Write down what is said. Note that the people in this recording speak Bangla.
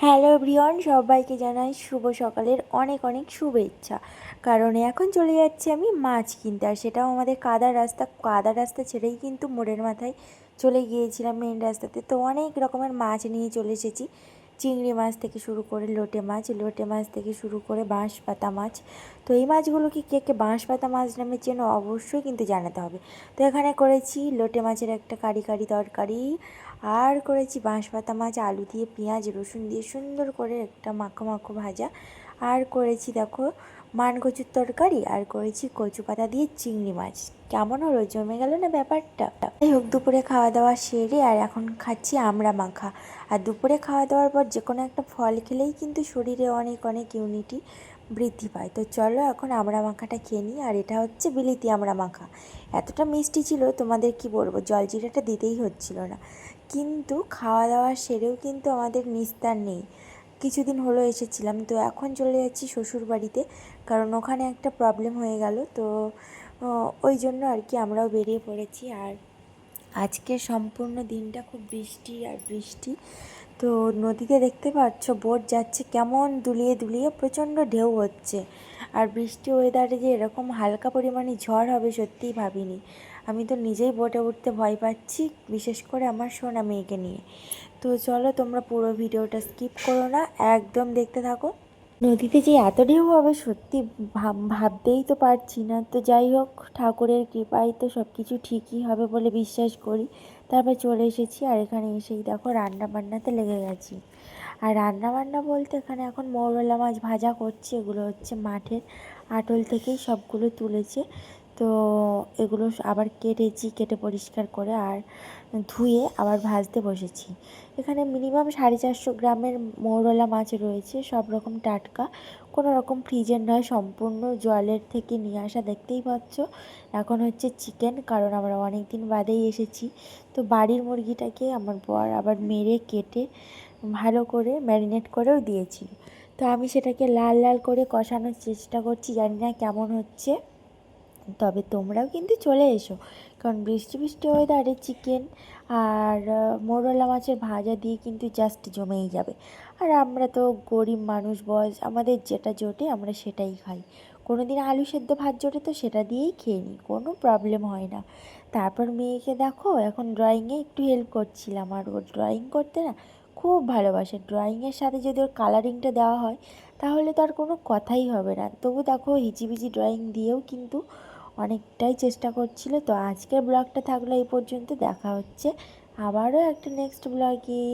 হ্যালো এভরিওয়ান, সবাইকে জানাই শুভ সকালের অনেক অনেক শুভেচ্ছা। কারণ এখন চলে যাচ্ছি আমি মাছ কিনতে, আর সেটাও আমাদের কাদা রাস্তা ছেড়েই কিন্তু মোড়ের মাথায় চলে গিয়েছিলাম মেন রাস্তাতে। তো অনেক রকমের মাছ নিয়ে চলে এসেছি, চিংড়ি মাছ থেকে শুরু করে লোটে মাছ থেকে শুরু করে বাঁশপাতা মাছ। তো এই মাছগুলোকে কে কে বাঁশপাতা মাছ নামে চেনো অবশ্যই কিন্তু জানাতে হবে। তো এখানে করেছি লোটে মাছের একটা কারি তরকারি, আর করেছি বাঁশপাতা মাছ আলু দিয়ে পেঁয়াজ রসুন দিয়ে সুন্দর করে একটা মাখো মাখো ভাজা, আর করেছি দেখো মানকচুর তরকারি, আর করেছি কচু পাতা দিয়ে চিংড়ি মাছ। কেমন হলো, জমে গেল না ব্যাপারটা? যাই হোক, দুপুরে খাওয়া দাওয়া সেরে আর এখন খাচ্ছি আমড়া মাখা। আর দুপুরে খাওয়া দাওয়ার পর যে কোনো একটা ফল খেলেই কিন্তু শরীরে অনেক অনেক ইউনিটি বৃদ্ধি পায়। তো চলো এখন আমড়া মাখাটা খেয়ে নিই। আর এটা হচ্ছে বিলিতি আমড়া মাখা। এতটা মিষ্টি ছিল তোমাদের কি বলবো, জলজিরাটা দিতেই হচ্ছিল না। কিন্তু খাওয়া দাওয়া সেরেও কিন্তু আমাদের নিস্তার নেই। কিছুদিন হলো এসেছিলাম, তো এখন চলে যাচ্ছি শ্বশুর বাড়িতে, কারণ ওখানে একটা প্রবলেম হয়ে গেল। তো ওই জন্য আর কি আমরাও বেরিয়ে পড়েছি। আর আজকে সম্পূর্ণ দিনটা খুব বৃষ্টি আর বৃষ্টি। তো নদীতে দেখতে পাচ্ছ বোট যাচ্ছে কেমন দুলিয়ে দুলিয়ে, প্রচণ্ড ঢেউ হচ্ছে। আর বৃষ্টি ওয়েদারে যে এরকম হালকা পরিমাণে ঝড় হবে সত্যিই ভাবিনি। আমি তো নিজেই বোটে উঠতে ভয় পাচ্ছি, বিশেষ করে আমার সোনা মেয়েকে নিয়ে। তো চলো তোমরা পুরো ভিডিওটা স্কিপ করো না, একদম দেখতে থাকো। নদীতে যে এত ঢেউ হবে সত্যি ভাবতেই তো পারছি না। তো যাই হোক, ঠাকুরের কৃপায় তো সব কিছু ঠিকই হবে বলে বিশ্বাস করি। তারপর চলে এসেছি, আর এখানে এসেই দেখো রান্না বান্নাতে লেগে গেছি। আর রান্না বান্না বলতে এখানে এখন মৌরলা মাছ ভাজা করছি। এগুলো হচ্ছে মাঠের আটল থেকেই সবগুলো তুলেছে। তো এগুলো আবার কেটে পরিষ্কার করে আর ধুয়ে আবার ভাজতে বসেছি। এখানে মিনিমাম 450 গ্রামের মৌরলা মাছ রয়েছে, সব রকম টাটকা, কোনো রকম ফ্রিজের নয়, সম্পূর্ণ জলের থেকে নিয়ে আসা। দেখতেই পাচ্ছ এখন হচ্ছে চিকেন, কারণ আমরা অনেক দিন বাদেই এসেছি। তো বাড়ির মুরগিটাকে আমার বর আবার মেরে কেটে ভালো করে ম্যারিনেট করেও দিয়েছিল। তো আমি সেটাকে লাল লাল করে কষানোর চেষ্টা করছি, জানি না কেমন হচ্ছে। তবে তোমরাও কিন্তু চলে এসো, কারণ বৃষ্টি বৃষ্টি ওয়েদারে চিকেন আর মৌরলা মাছের ভাজা দিয়ে কিন্তু জাস্ট জমেই যাবে। আর আমরা তো গরিব মানুষ, বয়স আমাদের যেটা জোটে আমরা সেটাই খাই। কোনো দিন আলু সেদ্ধ ভাত জোটে তো সেটা দিয়েই খেয়ে নিই, কোনো প্রবলেম হয় না। তারপর মেয়েকে দেখো এখন ড্রয়িংয়ে একটু হেল্প করছিলাম, আর ও ড্রয়িং করতে না খুব ভালোবাসে। ড্রয়িংয়ের সাথে যদি ওর কালারিংটা দেওয়া হয় তাহলে তো আর কোনো কথাই হবে না। তবু দেখো হিজিবিজি ড্রয়িং দিয়েও কিন্তু অনেকটাই চেষ্টা করছিল। তো আজকের ব্লগটা থাকলো এই পর্যন্ত, দেখা হচ্ছে আবারও একটা নেক্সট ব্লগে।